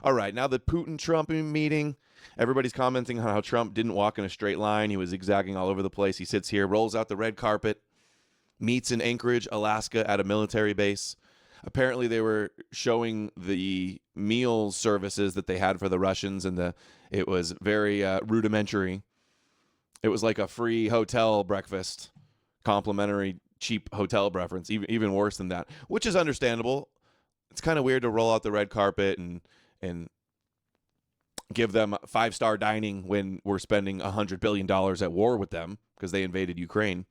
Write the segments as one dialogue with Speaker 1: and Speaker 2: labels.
Speaker 1: All right, now the Putin-Trump meeting. Everybody's commenting on how Trump didn't walk in a straight line. He was zigzagging all over the place. He sits here, rolls out the red carpet, meets in Anchorage, Alaska at a military base. Apparently they were showing the meal services that they had for the Russians, and it was very rudimentary. It was like a free hotel breakfast, complimentary cheap hotel preference, even worse than that, which is understandable. It's kind of weird to roll out the red carpet and give them 5-star dining when we're spending $100 billion at war with them because they invaded Ukraine.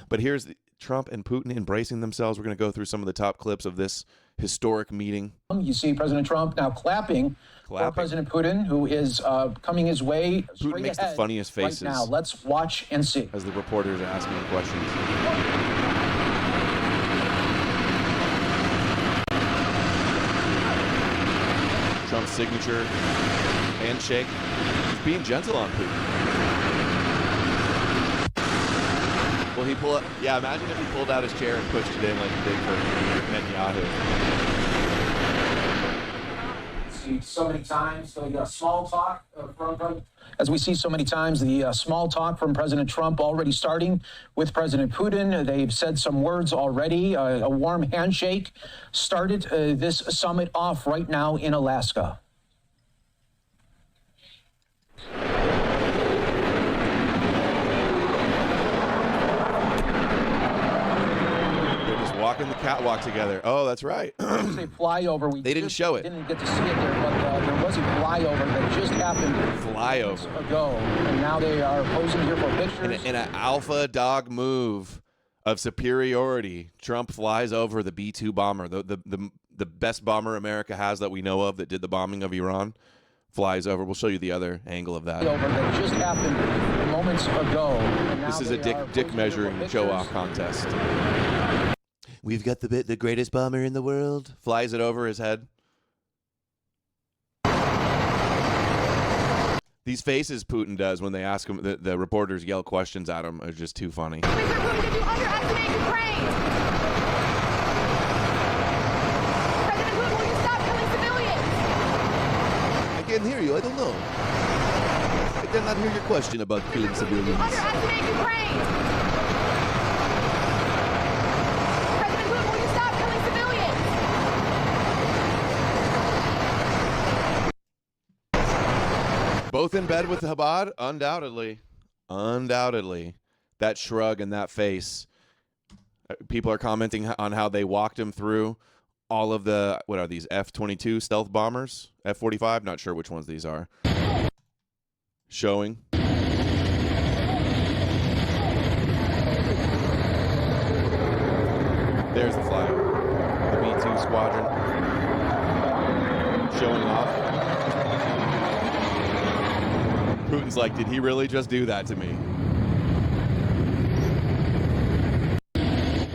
Speaker 1: But here's Trump and Putin embracing themselves. We're going to go through some of the top clips of this historic meeting.
Speaker 2: You see President Trump now clapping for President Putin, who is coming his way.
Speaker 1: Putin makes the funniest faces.
Speaker 2: Right now, let's watch and see.
Speaker 1: As the reporters are asking questions. Trump's signature handshake. He's being gentle on Putin. Will he pull up? Yeah, imagine if he pulled out his chair and pushed it in like he did for Netanyahu.
Speaker 2: See so many times the small talk from as we see so many times the small talk from President Trump already starting with President Putin. They've said some words already. A warm handshake started this summit off right now in Alaska.
Speaker 1: Walking the catwalk together. Oh, that's right.
Speaker 2: They flyover.
Speaker 1: They didn't show it.
Speaker 2: Didn't get to see it there, but there was a flyover that just happened ago, and now they are posing here for pictures.
Speaker 1: In an alpha dog move of superiority, Trump flies over the B-2 bomber, the best bomber America has that we know of that did the bombing of Iran. Flies over. We'll show you the other angle of that.
Speaker 2: That just happened moments ago.
Speaker 1: This is a dick measuring show-off contest. We've got the greatest bomber in the world. Flies it over his head. These faces Putin does when they ask him, the reporters yell questions at him, are just too funny.
Speaker 3: Mr. Putin, did you underestimate Ukraine? President Putin, will you stop killing civilians?
Speaker 1: I can't hear you. I don't know. I cannot hear your question about killing civilians.
Speaker 3: Did you underestimate Ukraine?
Speaker 1: Both in bed with Chabad? Undoubtedly. Undoubtedly. That shrug and that face. People are commenting on how they walked him through all of the, what are these, F-22 stealth bombers? F-45? Not sure which ones these are. Showing. There's the flyover. The B-2 squadron. Showing off. Putin's like, did he really just do that to me?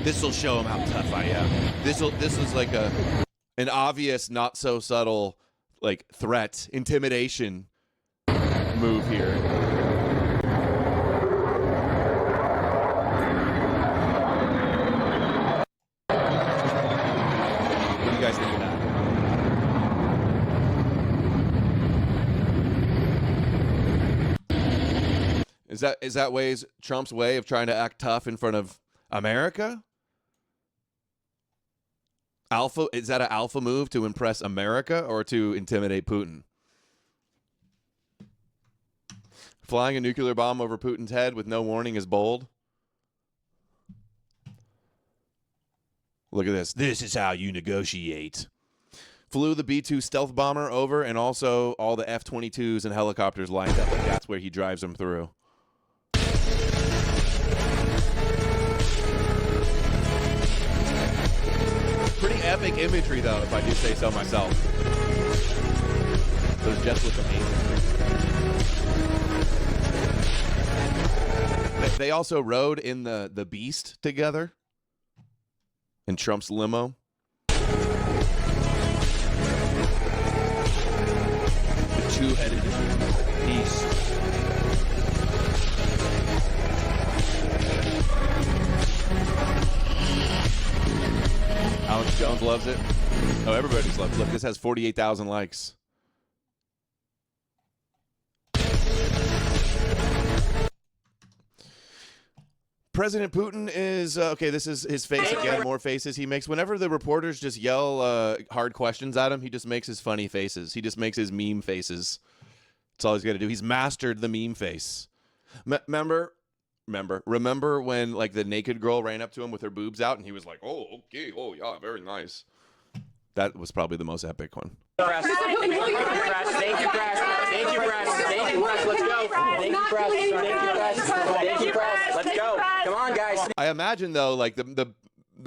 Speaker 1: This'll show him how tough I am. This is like an obvious, not so subtle, like threat, intimidation move here. What do you guys think of that? Is that Trump's way of trying to act tough in front of America? Is that an alpha move to impress America or to intimidate Putin? Flying a nuclear bomb over Putin's head with no warning is bold. Look at this. This is how you negotiate. Flew the B-2 stealth bomber over, and also all the F-22s and helicopters lined up. Like that's where he drives them through. Pretty epic imagery, though, if I do say so myself. Those jets look amazing. They also rode in the Beast together in Trump's limo. The two-headed beast. Alex Jones loves it. Oh, everybody's loved it. Look, this has 48,000 likes. President Putin is okay. This is his face again. More faces he makes. Whenever the reporters just yell hard questions at him, he just makes his funny faces. He just makes his meme faces. That's all he's got to do. He's mastered the meme face. Remember when like the naked girl ran up to him with her boobs out, and he was like, "Oh, okay, oh yeah, very nice." That was probably the most epic one.
Speaker 4: Press. Thank you, press. Thank you, press. Thank you, press. Thank you, press. Let's go. Thank you, press. Thank you, press. Thank you, press. Let's go. Come on, guys.
Speaker 1: I imagine though, like the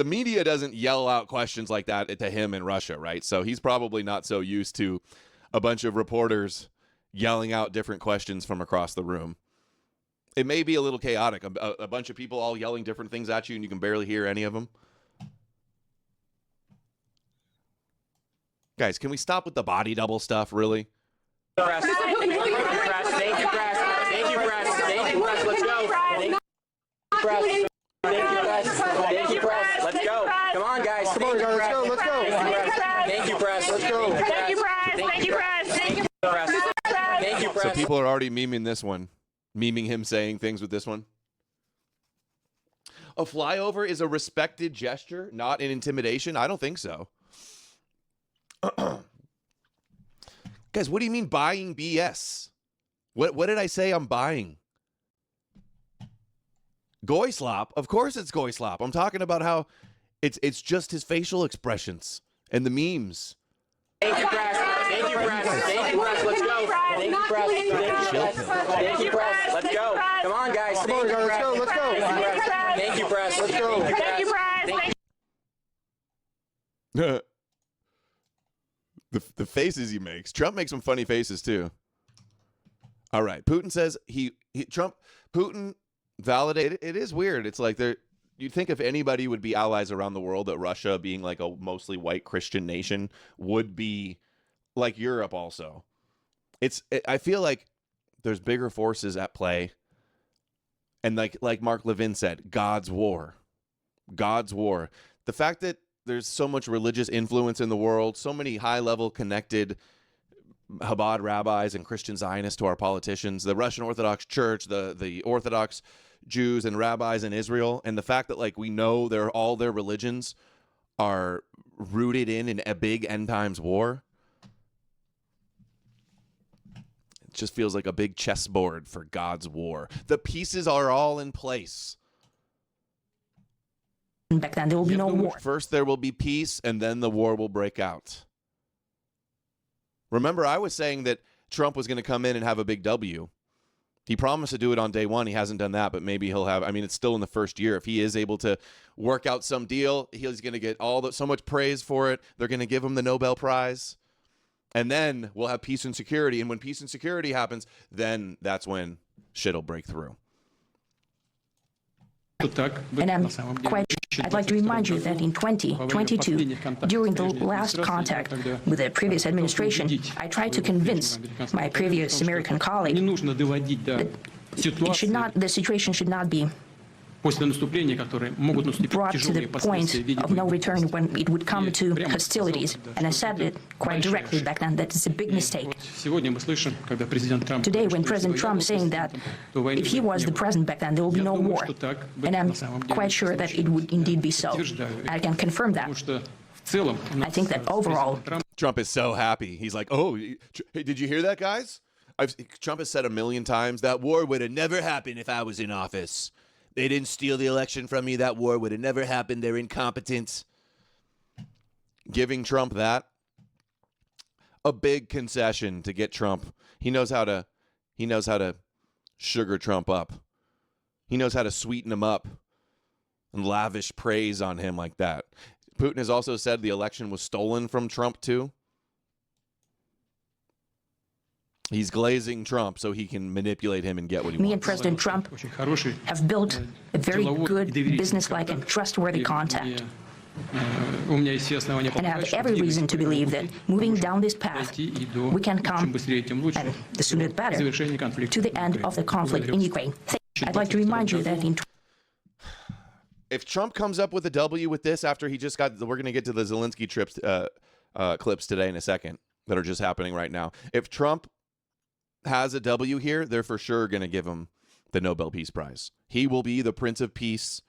Speaker 1: media doesn't yell out questions like that to him in Russia, right? So he's probably not so used to a bunch of reporters yelling out different questions from across the room. It may be a little chaotic, a bunch of people all yelling different things at you, and you can barely hear any of them. Guys, can we stop with the body double stuff, really?
Speaker 4: Press. Thank you, press. Thank you, press. Thank you, press. Thank you, press. Let's go. Thank you, press. Thank you, press. Thank you, press. Let's go. Come on, guys. Come on, guys. Let's go. Let's go. Thank you, press. Let's go.
Speaker 3: Thank you, press. Thank you, press. Thank you,
Speaker 4: Press. Thank you, press.
Speaker 1: So people are already memeing this one, memeing him saying things with this one. A flyover is a respected gesture, not an intimidation? I don't think so. Guys, what do you mean buying BS? What did I say I'm buying? Goy slop? Of course it's goy slop. I'm talking about how it's just his facial expressions and the memes.
Speaker 4: Thank you, press. Thank you, press. Thank you, press. Let's go. Thank you, press. Thank you, press. Thank you, press. Let's go. Come on, guys. Come on, guys. Let's go. Let's go. Thank you, press. Let's go.
Speaker 3: Thank you, press.
Speaker 1: The faces he makes. Trump makes some funny faces too. All right. Putin says Putin validated. It is weird. It's like you'd think if anybody would be allies around the world, that Russia, being like a mostly white Christian nation, would be like Europe also. I feel like there's bigger forces at play. And like Mark Levin said, God's war. God's war. The fact that there's so much religious influence in the world, so many high-level connected Chabad rabbis and Christian Zionists to our politicians, the Russian Orthodox Church, the Orthodox Jews and rabbis in Israel, and the fact that like we know all their religions are rooted in a big end times war. It just feels like a big chessboard for God's war. The pieces are all in place.
Speaker 5: Back then, there will be no war.
Speaker 1: First, there will be peace, and then the war will break out. Remember, I was saying that Trump was going to come in and have a big W. He promised to do it on day one. He hasn't done that, but maybe he'll have. I mean, it's still in the first year. If he is able to work out some deal, he's going to get so much praise for it. They're going to give him the Nobel Prize. And then we'll have peace and security. And when peace and security happens, then that's when shit will break through.
Speaker 5: And I'd like to remind you that in 2022, during the last contact with the previous administration, I tried to convince my previous American colleague that the situation should not be brought to the point of no return when it would come to hostilities. And I said it quite directly back then that it's a big mistake. Today, when President Trump is saying that if he was the president back then, there will be no war. And I'm quite sure that it would indeed be so. I can confirm that. I think that overall,
Speaker 1: Trump is so happy. He's like, oh, hey, did you hear that, guys? Trump has said 1,000,000 times that war would have never happened if I was in office. They didn't steal the election from me. That war would have never happened. They're incompetent. Giving Trump that, a big concession to get Trump. He knows how to sugar Trump up. He knows how to sweeten him up and lavish praise on him like that. Putin has also said the election was stolen from Trump too. He's glazing Trump so he can manipulate him and get what he wants.
Speaker 5: me and President Trump have built a very good, businesslike, and trustworthy contact. And I have every reason to believe that moving down this path, we can come, and the sooner the better, to the end of the conflict in Ukraine. I'd like to remind you that
Speaker 1: if Trump comes up with a W with this after he just got, we're going to get to the Zelensky clips today in a second that are just happening right now. If Trump has a W here, they're for sure going to give him the Nobel Peace Prize. He will be the Prince of Peace.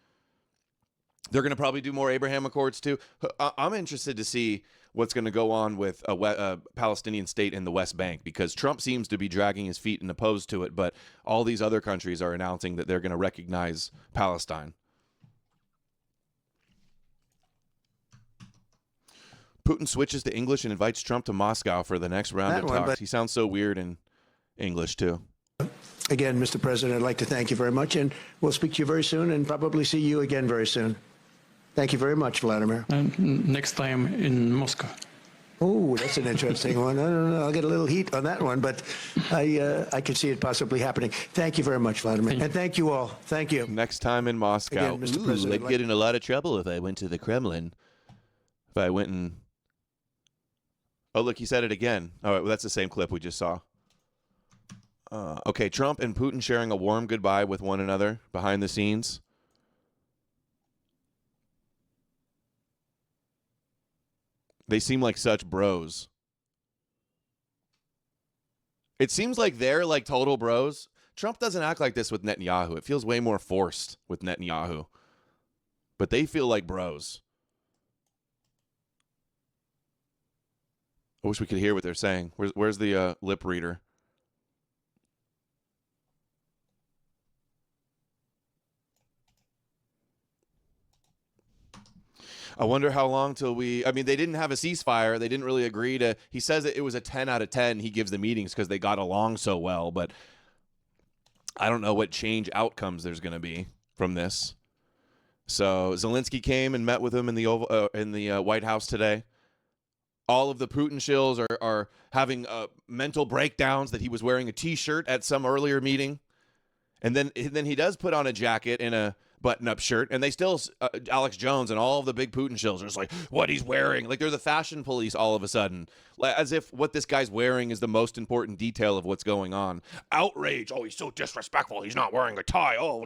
Speaker 1: They're going to probably do more Abraham Accords too. I'm interested to see what's going to go on with a Palestinian state in the West Bank, because Trump seems to be dragging his feet and opposed to it, but all these other countries are announcing that they're going to recognize Palestine. Putin switches to English and invites Trump to Moscow for the next round of talks. He sounds so weird in English too.
Speaker 6: Again, Mr. President, I'd like to thank you very much, and we'll speak to you very soon and probably see you again very soon. Thank you very much, Vladimir.
Speaker 7: Next time in Moscow.
Speaker 6: Oh, that's an interesting one. I don't know. I'll get a little heat on that one, but I can see it possibly happening. Thank you very much, Vladimir. And thank you all. Thank you.
Speaker 1: Next time in Moscow.
Speaker 6: Again, Mr. President,
Speaker 1: I'd get in a lot of trouble if I went to the Kremlin. If I went and... Oh, look, he said it again. All right, well, that's the same clip we just saw. Okay, Trump and Putin sharing a warm goodbye with one another behind the scenes. They seem like such bros. It seems like they're like total bros. Trump doesn't act like this with Netanyahu. It feels way more forced with Netanyahu. But they feel like bros. I wish we could hear what they're saying. Where's the lip reader? I wonder how long till we... I mean, they didn't have a ceasefire. They didn't really agree to... He says that it was a 10 out of 10. He gives the meetings because they got along so well. But I don't know what change outcomes there's going to be from this. So Zelensky came and met with him in the White House today. All of the Putin shills are having mental breakdowns that he was wearing a T-shirt at some earlier meeting. And then he does put on a jacket and a button-up shirt, and they still, Alex Jones and all of the big Putin shills are just like, what he's wearing. Like, they're the fashion police all of a sudden. As if what this guy's wearing is the most important detail of what's going on. Outrage. Oh, he's so disrespectful. He's not wearing a tie. Oh,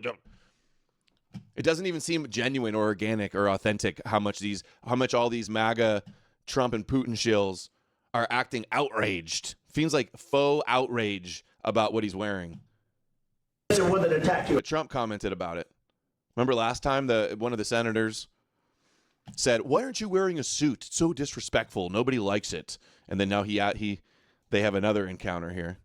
Speaker 1: it doesn't even seem genuine or organic or authentic how much all these MAGA Trump and Putin shills are acting outraged. Feels like faux outrage about what he's wearing. But Trump commented about it. Remember last time one of the senators said, "Why aren't you wearing a suit? It's so disrespectful. Nobody likes it." And then now they have another encounter here.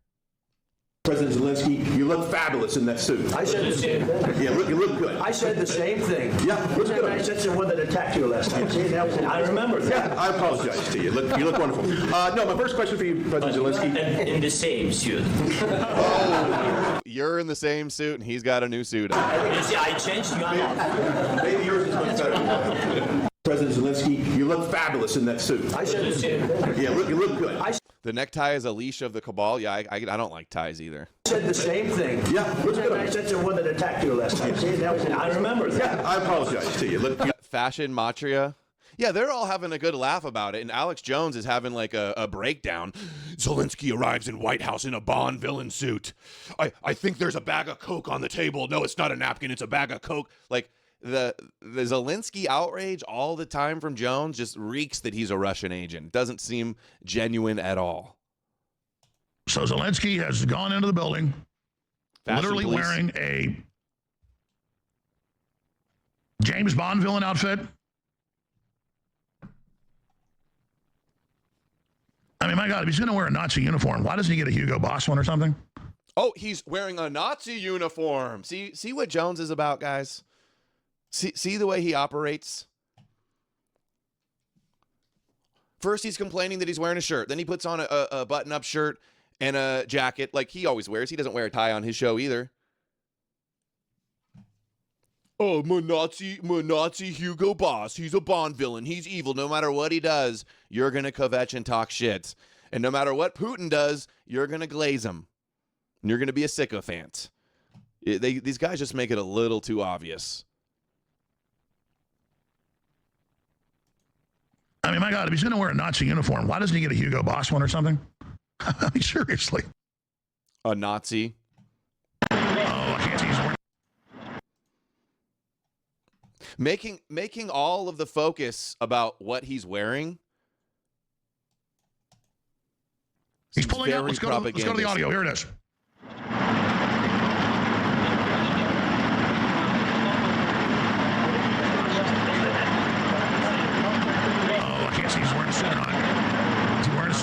Speaker 8: President Zelensky, you look fabulous in that suit.
Speaker 9: I said the same thing.
Speaker 8: Yeah, you look good.
Speaker 9: I said the same thing.
Speaker 8: Yeah, looks good.
Speaker 9: I said the one that attacked you last time. See, I remember that.
Speaker 8: Yeah, I apologize to you. You look wonderful. No, my first question for you, President Zelensky.
Speaker 9: In the same suit.
Speaker 1: Oh, you're in the same suit, and he's got a new suit on.
Speaker 9: You see, I changed you.
Speaker 8: Maybe yours is much better. President Zelensky, you look fabulous in that suit.
Speaker 9: I said the same thing.
Speaker 8: Yeah, you look good.
Speaker 1: The necktie is a leash of the cabal. Yeah, I don't like ties either.
Speaker 9: I said the same thing.
Speaker 8: Yeah, looks good.
Speaker 9: I said the one that attacked you last time. See, I remember that.
Speaker 8: Yeah, I apologize to you.
Speaker 1: Fashion matria. Yeah, they're all having a good laugh about it, and Alex Jones is having like a breakdown. Zelensky arrives in White House in a Bond villain suit. I think there's a bag of Coke on the table. No, it's not a napkin. It's a bag of Coke. Like, the Zelensky outrage all the time from Jones just reeks that he's a Russian agent. Doesn't seem genuine at all.
Speaker 10: So Zelensky has gone into the building, literally wearing a James Bond villain outfit. I mean, my God, if he's going to wear a Nazi uniform, why doesn't he get a Hugo Boss one or something?
Speaker 1: Oh, he's wearing a Nazi uniform. See what Jones is about, guys? See the way he operates? First, he's complaining that he's wearing a shirt. Then he puts on a button-up shirt and a jacket like he always wears. He doesn't wear a tie on his show either. Oh, my Nazi Hugo Boss. He's a Bond villain. He's evil. No matter what he does, you're going to kvetch and talk shit. And no matter what Putin does, you're going to glaze him. And you're going to be a sycophant. These guys just make it a little too obvious.
Speaker 10: I mean, my God, if he's going to wear a Nazi uniform, why doesn't he get a Hugo Boss one or something? I mean, seriously.
Speaker 1: A Nazi?
Speaker 10: Oh, I can't see his wearing.
Speaker 1: Making all of the focus about what he's wearing.
Speaker 10: He's pulling out. Let's go to the audio. Here it is.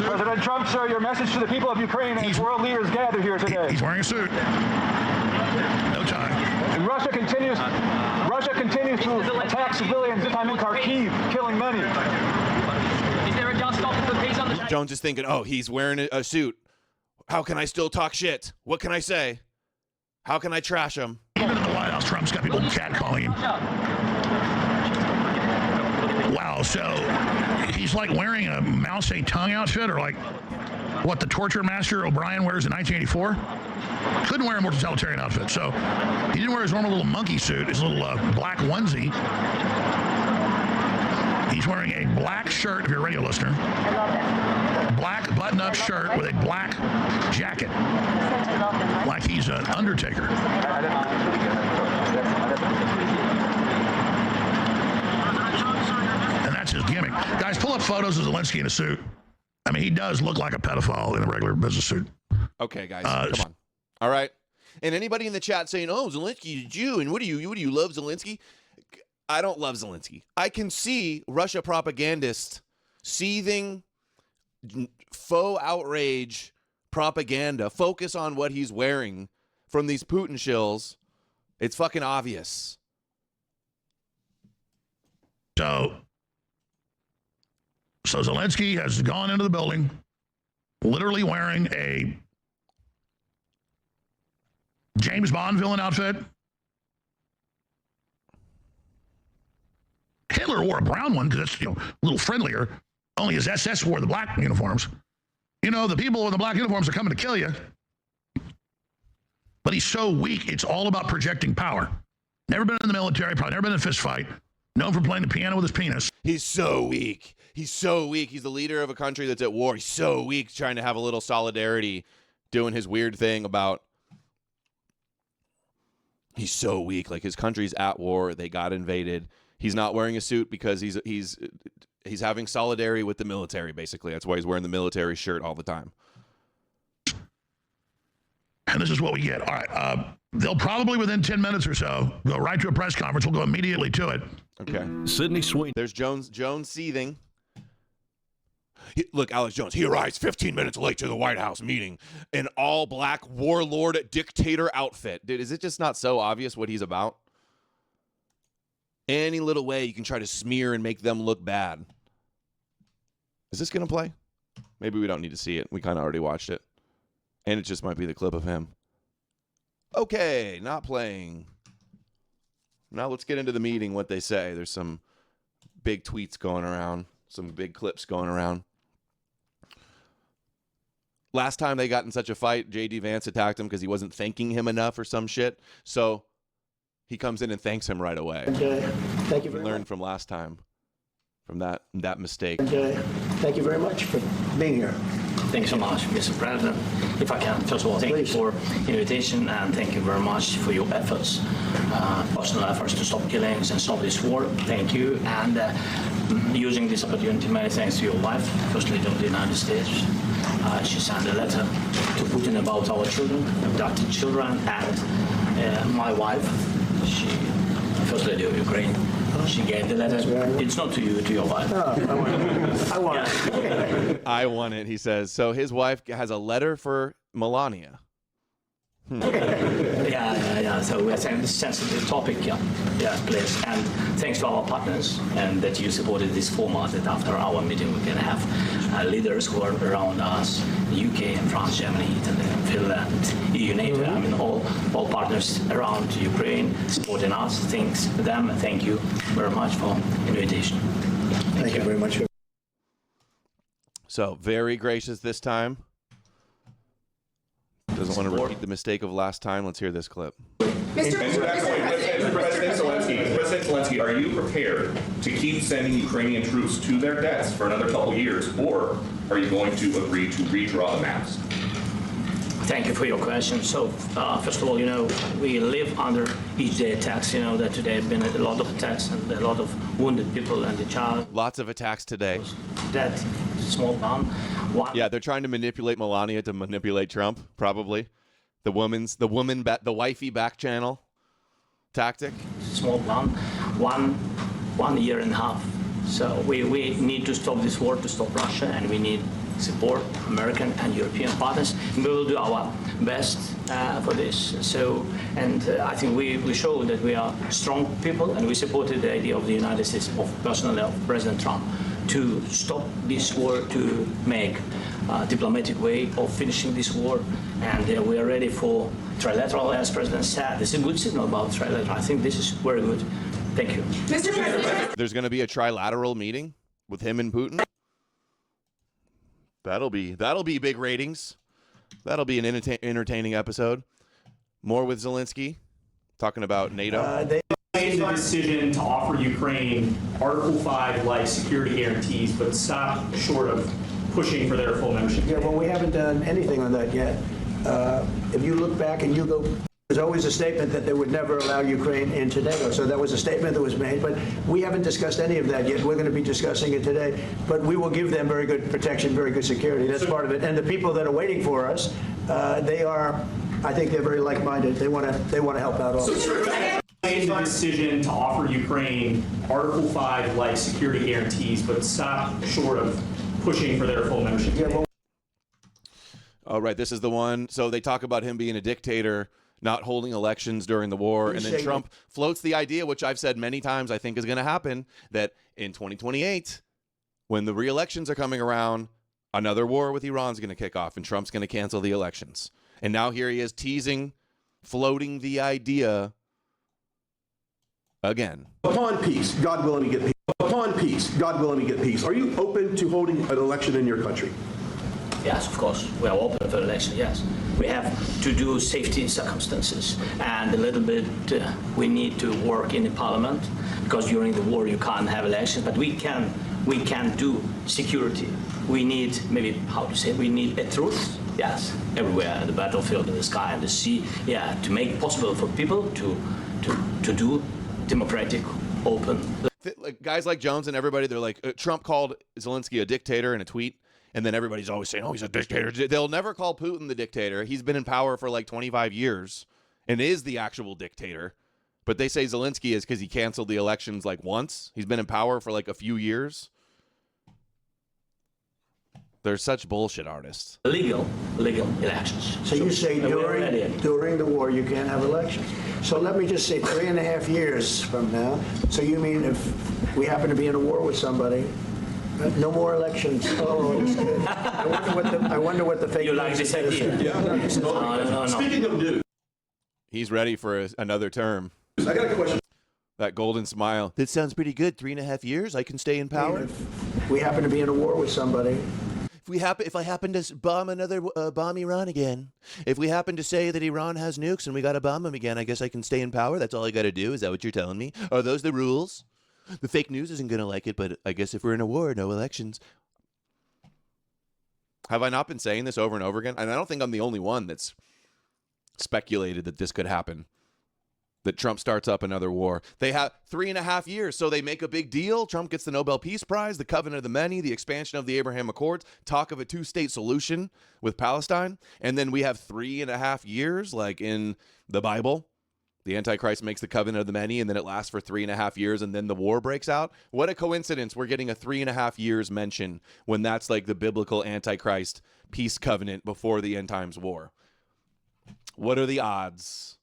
Speaker 10: suit.
Speaker 11: President Trump, sir, your message to the people of Ukraine as world leaders gather here today.
Speaker 10: He's wearing a suit. No tie.
Speaker 11: And Russia continues to attack civilians, this time in Kharkiv, killing many.
Speaker 4: Is there a just stop for peace on the
Speaker 1: Jones is thinking, oh, he's wearing a suit. How can I still talk shit? What can I say? How can I trash him?
Speaker 10: Even in the White House, Trump's got people catcalling him. Wow, so he's like wearing a Mao Zedong outfit, or like what the torture master O'Brien wears in 1984? Couldn't wear a more totalitarian outfit, so he didn't wear his normal little monkey suit, his little black onesie. He's wearing a black shirt, if you're a radio listener. Black button-up shirt with a black jacket, like he's an undertaker. And that's his gimmick. Guys, pull up photos of Zelensky in a suit. I mean, he does look like a pedophile in a regular business suit.
Speaker 1: Okay, guys, come on. All right. And anybody in the chat saying, oh, Zelensky's a Jew, and what do you love Zelensky? I don't love Zelensky. I can see Russia propagandists seething faux outrage propaganda, focus on what he's wearing from these Putin shills. It's fucking obvious.
Speaker 10: So Zelensky has gone into the building literally wearing a James Bond villain outfit. Hitler wore a brown one because it's, a little friendlier. Only his SS wore the black uniforms. The people in the black uniforms are coming to kill you. But he's so weak, it's all about projecting power. Never been in the military, probably never been in a fist fight. Known for playing the piano with his penis.
Speaker 1: He's so weak. He's so weak. He's the leader of a country that's at war. He's so weak, trying to have a little solidarity, doing his weird thing about he's so weak. Like, his country's at war. They got invaded. He's not wearing a suit because he's having solidarity with the military, basically. That's why he's wearing the military shirt all the time.
Speaker 10: And this is what we get. All right. They'll probably, within 10 minutes or so, go right to a press conference. We'll go immediately to it.
Speaker 1: Okay.
Speaker 8: Sydney Sweeney.
Speaker 1: There's Jones seething. Look, Alex Jones, he arrives 15 minutes late to the White House meeting in all-black warlord dictator outfit. Dude, is it just not so obvious what he's about? Any little way you can try to smear and make them look bad. Is this going to play? Maybe we don't need to see it. We kind of already watched it. And it just might be the clip of him. Okay, not playing. Now let's get into the meeting, what they say. There's some big tweets going around, some big clips going around. Last time they got in such a fight, J.D. Vance attacked him because he wasn't thanking him enough or some shit. So he comes in and thanks him right away.
Speaker 6: Thank you very
Speaker 1: much. Learned from last time, from that mistake.
Speaker 6: Thank you very much for being here.
Speaker 12: Thanks so much, Mr. President. If I can, first of all, thank you for the invitation, and thank you very much for your efforts, personal efforts to stop killings and stop this war. Thank you. And using this opportunity, many thanks to your wife, First Lady of the United States. She sent a letter to Putin about our children, abducted children, and my wife, she, First Lady of Ukraine, she gave the letter. It's not to you, to your wife.
Speaker 6: I want it.
Speaker 1: I want it, he says. So his wife has a letter for Melania.
Speaker 12: Yeah. So we're saying this sensitive topic, please. And thanks to our partners, and that you supported this format, that after our meeting we can have leaders who are around us, the UK and France, Germany, Italy, Finland, EU, NATO, I mean all partners around Ukraine supporting us. Thanks to them, and thank you very much for the invitation.
Speaker 6: Thank you very much.
Speaker 1: So very gracious this time. Doesn't want to repeat the mistake of last time. Let's hear this clip.
Speaker 13: President Zelensky, are you prepared to keep sending Ukrainian troops to their deaths for another couple years, or are you going to agree to redraw the maps?
Speaker 12: Thank you for your question. So, first of all, we live under each day attacks. That today have been a lot of attacks and a lot of wounded people and the child.
Speaker 1: Lots of attacks today.
Speaker 12: That small bomb.
Speaker 1: Yeah, they're trying to manipulate Melania to manipulate Trump, probably. The wifey back channel tactic.
Speaker 12: Small bomb. 1 year and a half. So we need to stop this war, to stop Russia, and we need support American and European partners, and we will do our best for this. So, and I think we show that we are strong people, and we supported the idea of the United States, personally of President Trump, to stop this war, to make a diplomatic way of finishing this war, and we are ready for trilateral, as President said. This is a good signal about trilateral. I think this is very good. Thank you.
Speaker 3: Mr. President.
Speaker 1: There's going to be a trilateral meeting with him and Putin. That'll be big ratings. That'll be an entertaining episode. More with Zelensky, talking about NATO.
Speaker 14: They made the decision to offer Ukraine Article 5-like security guarantees, but stop short of pushing for their full membership.
Speaker 6: Yeah, well, we haven't done anything on that yet. If you look back and you go, there's always a statement that they would never allow Ukraine into NATO. So that was a statement that was made, but we haven't discussed any of that yet. We're going to be discussing it today, but we will give them very good protection, very good security. That's part of it. And the people that are waiting for us, they are, I think they're very like-minded. They want to help out also.
Speaker 14: Made the decision to offer Ukraine Article 5-like security guarantees, but stop short of pushing for their full membership.
Speaker 6: Yeah, well,
Speaker 1: all right, this is the one. So they talk about him being a dictator, not holding elections during the war, and then Trump floats the idea, which I've said many times I think is going to happen, that in 2028, when the re-elections are coming around, another war with Iran's going to kick off, and Trump's going to cancel the elections. And now here he is teasing, floating the idea again.
Speaker 8: Upon peace, God willing we get peace. Upon peace, God willing we get peace. Are you open to holding an election in your country?
Speaker 12: Yes, of course. We are open for election, yes. We have to do safety circumstances, and a little bit we need to work in the parliament, because during the war you can't have elections, but we can do security. We need, maybe, how to say, we need a truth, yes, everywhere, the battlefield, in the sky, and the sea, yeah, to make it possible for people to do democratic, open.
Speaker 1: Like guys like Jones and everybody, they're like, Trump called Zelensky a dictator in a tweet. And then everybody's always saying, oh, he's a dictator. They'll never call Putin the dictator. He's been in power for like 25 years and is the actual dictator. But they say Zelensky is because he canceled the elections like once. He's been in power for like a few years. They're such bullshit artists.
Speaker 12: Legal elections.
Speaker 6: So you say during the war you can't have elections. So let me just say 3.5 years from now. So you mean if we happen to be in a war with somebody, no more elections. Oh, it's good. I wonder what the fake
Speaker 12: you like this idea?
Speaker 8: Yeah.
Speaker 12: No.
Speaker 8: Speaking of news,
Speaker 1: he's ready for another term.
Speaker 8: I got a question.
Speaker 1: That golden smile. That sounds pretty good. 3.5 years, I can stay in power.
Speaker 6: If we happen to be in a war with somebody.
Speaker 1: If I happen to bomb Iran again. If we happen to say that Iran has nukes and we got to bomb them again, I guess I can stay in power. That's all I got to do. Is that what you're telling me? Are those the rules? The fake news isn't going to like it, but I guess if we're in a war, no elections. Have I not been saying this over and over again? And I don't think I'm the only one that's speculated that this could happen, that Trump starts up another war. They have 3.5 years, so they make a big deal. Trump gets the Nobel Peace Prize, the Covenant of the Many, the expansion of the Abraham Accords, talk of a two-state solution with Palestine, and then we have 3.5 years, like in the Bible. The Antichrist makes the Covenant of the Many, and then it lasts for 3.5 years, and then the war breaks out. What a coincidence. We're getting a 3.5 years mention when that's like the biblical Antichrist peace covenant before the end times war. What are the odds?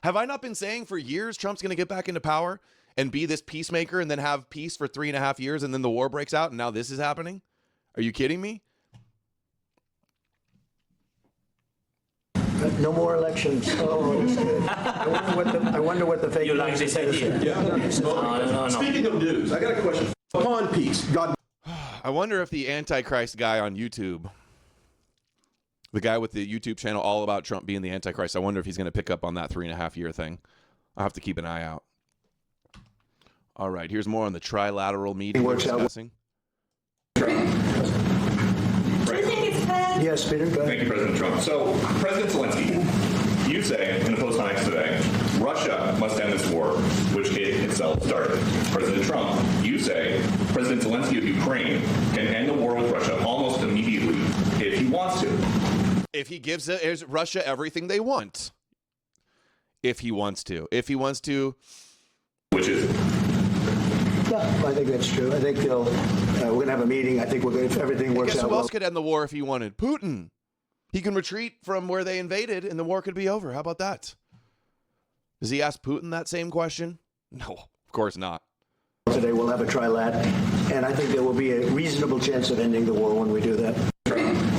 Speaker 1: Have I not been saying for years Trump's going to get back into power and be this peacemaker and then have peace for 3.5 years, and then the war breaks out, and now this is happening? Are you kidding me?
Speaker 6: No more elections. Oh, it's good. I wonder what the fake
Speaker 12: you like this idea?
Speaker 8: Yeah. No. Speaking of news, I got a question. Upon peace, God.
Speaker 1: I wonder if the Antichrist guy on YouTube, the guy with the YouTube channel all about Trump being the Antichrist, I wonder if he's going to pick up on that 3.5 year thing. I'll have to keep an eye out. All right, here's more on the trilateral meeting we're discussing.
Speaker 6: Yes, Peter, go ahead.
Speaker 13: Thank you, President Trump. So, President Zelensky, you say in the Post-Times today, Russia must end this war, which it itself started. President Trump, you say President Zelensky of Ukraine can end the war with Russia almost immediately if he wants to.
Speaker 1: If he gives Russia everything they want. If he wants to. If he wants to.
Speaker 13: Which is?
Speaker 6: Yeah, Yeah, I think that's true. I think we're going to have a meeting. I think if everything works out
Speaker 1: who
Speaker 6: well.
Speaker 1: else could end the war if he wanted? Putin. He can retreat from where they invaded and the war could be over. How about that? Does he ask Putin that same question? No, of course not.
Speaker 6: Today we'll have a trilat, and I think there will be a reasonable chance of ending the war when we do that.